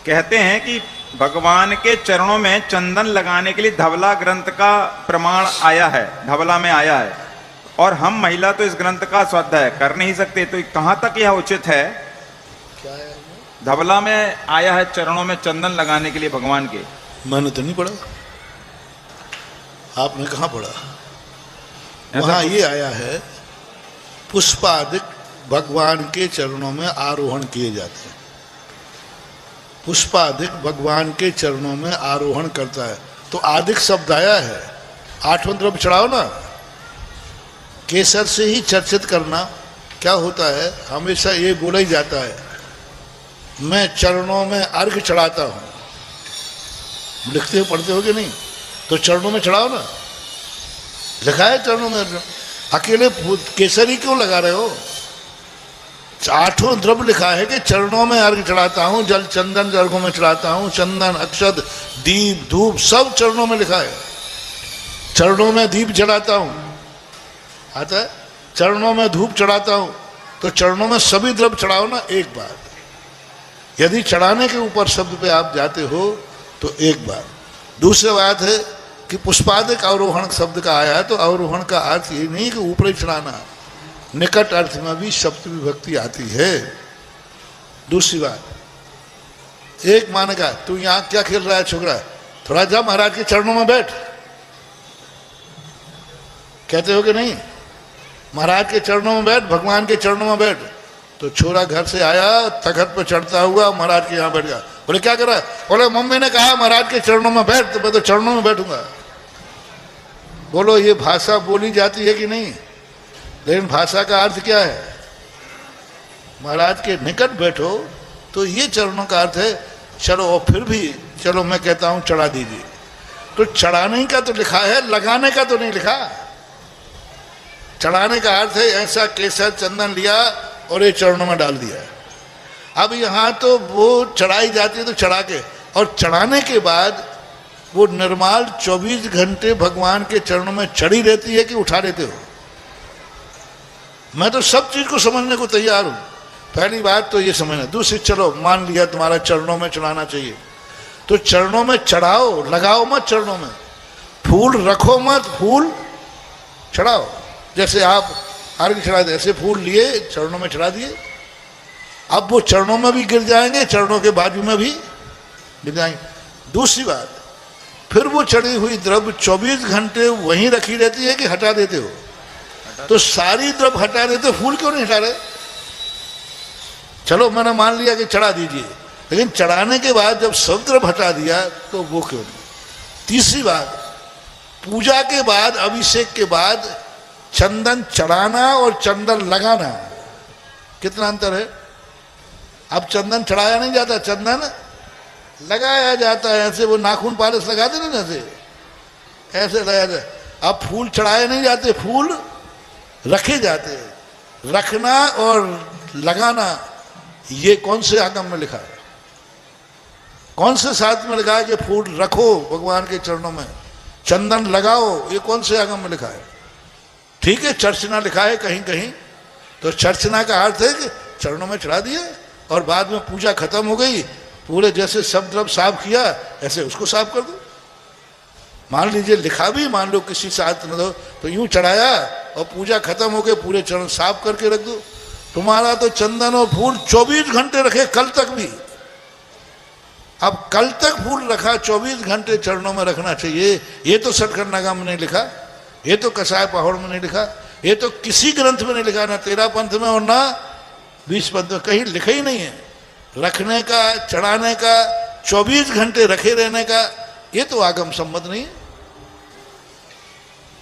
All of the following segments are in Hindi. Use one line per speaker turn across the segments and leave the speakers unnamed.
कहते हैं कि भगवान के चरणों में चंदन लगाने के लिए धवला ग्रंथ का प्रमाण आया है, धवला में आया है, और हम महिला तो इस ग्रंथ का स्वाध्याय कर नहीं सकते, तो कहां तक यह उचित है?
क्या है?
धवला में आया है चरणों में चंदन लगाने के लिए भगवान के।
मैंने तो नहीं पढ़ा। आपने कहाँ पढ़ा? वहां ये आया है, पुष्पादिक भगवान के चरणों में आरोहण किए जाते हैं। पुष्पादिक भगवान के चरणों में आरोहण करता है, तो आदिक शब्द आया है। 8वां द्रव्य चढ़ाओ ना, केसर से ही चर्चित करना। क्या होता है, हमेशा ये बोला ही जाता है, मैं चरणों में अर्घ चढ़ाता हूं। लिखते हो, पढ़ते हो कि नहीं? तो चरणों में चढ़ाओ ना, लिखा है चरणों में अर्घ। अकेले केसरी क्यों लगा रहे हो? 8वां द्रव्य लिखा है कि चरणों में अर्घ चढ़ाता हूं, जल चंदन अर्घों में चढ़ाता हूं, चंदन अक्षत दीप धूप सब चरणों में लिखा है। चरणों में दीप चढ़ाता हूं, आता है, चरणों में धूप चढ़ाता हूं। तो चरणों में सभी द्रव्य चढ़ाओ ना। एक बात, यदि चढ़ाने के ऊपर शब्द पे आप जाते हो तो एक बात। दूसरी बात है कि पुष्पादिक अवरोहण शब्द का आया है, तो अवरोहण का अर्थ ये नहीं कि ऊपर ही चढ़ाना, निकट अर्थ में भी सप्तमी विभक्ति आती है। दूसरी बात, एक मानेगा तू यहां क्या खेल रहा है छोकरा, थोड़ा जा महाराज के चरणों में बैठ, कहते हो कि नहीं? महाराज के चरणों में बैठ, भगवान के चरणों में बैठ। तो छोरा घर से आया, तखत पर चढ़ता हुआ महाराज के यहाँ बैठ गया। बोले क्या कर रहा है? बोले मम्मी ने कहा महाराज के चरणों में बैठ, तो मैं तो चरणों में बैठूंगा। बोलो ये भाषा बोली जाती है कि नहीं? लेकिन भाषा का अर्थ क्या है? महाराज के निकट बैठो, तो ये चरणों का अर्थ है। चलो, और फिर भी चलो मैं कहता हूं चढ़ा दीजिए। तो चढ़ाने का तो लिखा है, लगाने का तो नहीं लिखा। चढ़ाने का अर्थ है ऐसा केसर चंदन लिया और ये चरणों में डाल दिया। अब यहाँ तो वो चढ़ाई जाती है तो चढ़ा के, और चढ़ाने के बाद वो निर्माल 24 घंटे भगवान के चरणों में चढ़ी रहती है कि उठा लेते हो? मैं तो सब चीज को समझने को तैयार हूं। पहली बात तो ये समझना। दूसरी, चलो मान लिया तुम्हारा चरणों में चढ़ाना चाहिए, तो चरणों में चढ़ाओ, लगाओ मत चरणों में, फूल रखो मत, फूल चढ़ाओ। जैसे आप अर्घ चढ़ा दे, ऐसे फूल लिए चरणों में चढ़ा दिए। अब वो चरणों में भी गिर जाएंगे, चरणों के बाजू में भी गिर जाएंगे। दूसरी बात, फिर वो चढ़ी हुई द्रव्य 24 घंटे वहीं रखी रहती है कि हटा देते हो? तो सारी द्रव्य हटा देते, फूल क्यों नहीं हटा रहे? चलो मैंने मान लिया कि चढ़ा दीजिए, लेकिन चढ़ाने के बाद जब सब द्रव्य हटा दिया तो वो क्यों नहीं? तीसरी बात, पूजा के बाद, अभिषेक के बाद चंदन चढ़ाना और चंदन लगाना, कितना अंतर है? अब चंदन चढ़ाया नहीं जाता, चंदन लगाया जाता है। ऐसे वो नाखून पालिश लगाते ना, जैसे ऐसे लगाया जाता। अब फूल चढ़ाए नहीं जाते, फूल रखे जाते हैं। रखना और लगाना, ये कौन से आगम में लिखा है? कौन से शास्त्र में लिखा है कि फूल रखो भगवान के चरणों में, चंदन लगाओ? ये कौन से आगम में लिखा है? ठीक है, चर्चना लिखा है कहीं कहीं, तो चर्चना का अर्थ है कि चरणों में चढ़ा दिया और बाद में पूजा खत्म हो गई, पूरे जैसे सब द्रव्य साफ किया ऐसे उसको साफ कर दो। मान लीजिए लिखा भी, मान लो किसी शास्त्र में तो यूं चढ़ाया और पूजा खत्म हो गई, पूरे चरण साफ करके रख दो। तुम्हारा तो चंदन और फूल 24 घंटे रखे, कल तक भी। अब कल तक फूल रखा, 24 घंटे चरणों में रखना चाहिए। ये तो सटखंड में नहीं लिखा, ये तो कसाय पहाड़ में नहीं लिखा, ये तो किसी ग्रंथ में नहीं लिखा, ना 13 पंथ में और ना 20 पंथ में, कहीं लिखा ही नहीं है। रखने का, चढ़ाने का, 24 घंटे रखे रहने का, ये तो आगम सम्मत नहीं है।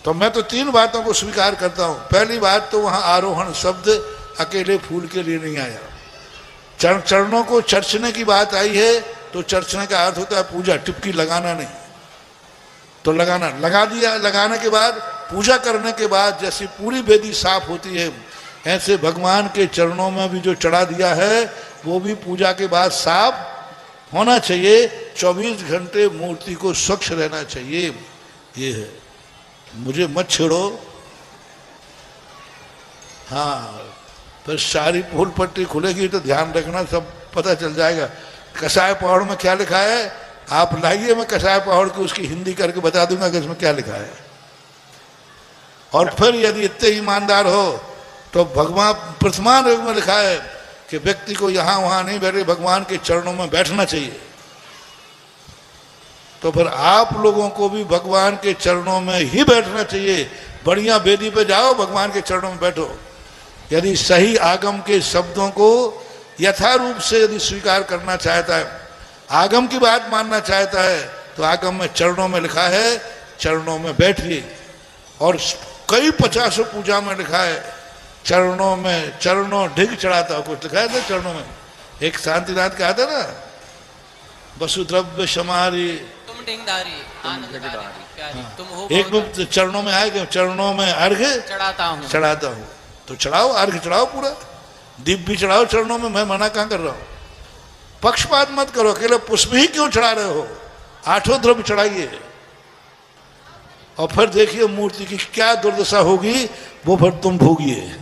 तो मैं तो 3 बातों को स्वीकार करता हूं। पहली बात तो वहां आरोहण शब्द अकेले फूल के लिए नहीं आया। चरणों को चर्चने की बात आई है, तो चर्चने का अर्थ होता है पूजा, टिपकी लगाना नहीं। तो लगाना, लगा दिया। लगाने के बाद, पूजा करने के बाद जैसी पूरी वेदी साफ होती है, ऐसे भगवान के चरणों में भी जो चढ़ा दिया है वो भी पूजा के बाद साफ होना चाहिए। 24 घंटे मूर्ति को स्वच्छ रहना चाहिए। ये है, मुझे मत छेड़ो। हाँ, फिर सारी फूल पट्टी खुलेगी तो ध्यान रखना, सब पता चल जाएगा कसाय पहाड़ में क्या लिखा है, आप लाइए, मैं कसाय पहाड़ की उसकी हिंदी करके बता दूंगा कि इसमें क्या लिखा है। और फिर यदि इतने ईमानदार हो तो भगवान प्रथमान योग में लिखा है कि व्यक्ति को यहां वहां नहीं बैठे, भगवान के चरणों में बैठना चाहिए। तो फिर आप लोगों को भी भगवान के चरणों में ही बैठना चाहिए। बढ़िया वेदी पे जाओ, भगवान के चरणों में बैठो। यदि सही आगम के शब्दों को यथारूप से यदि स्वीकार करना चाहता है, आगम की बात मानना चाहता है, तो आगम में चरणों में लिखा है चरणों में बैठिए। और कई 50 पूजा में लिखा है चरणों में, चरणों ढिग चढ़ाता हो, कुछ लिखा है ना चरणों में। एक शांतिनाथ का आता ना, वसुद्रव्य समारी
तुम ढिंगधारी आनंदधारी प्यारी तुम हो
एक में चरणों में आएगा, चरणों में अर्घ
चढ़ाता हूँ।
चढ़ाता हूँ। तो चढ़ाओ, अर्घ चढ़ाओ, पूरा दीप भी चढ़ाओ चरणों में, मैं मना कहाँ कर रहा हूँ। पक्षपात मत करो, अकेले पुष्प ही क्यों चढ़ा रहे हो, 8 द्रव्य चढ़ाइए। और फिर देखिए मूर्ति की क्या दुर्दशा होगी, वो फिर तुम भोगिए।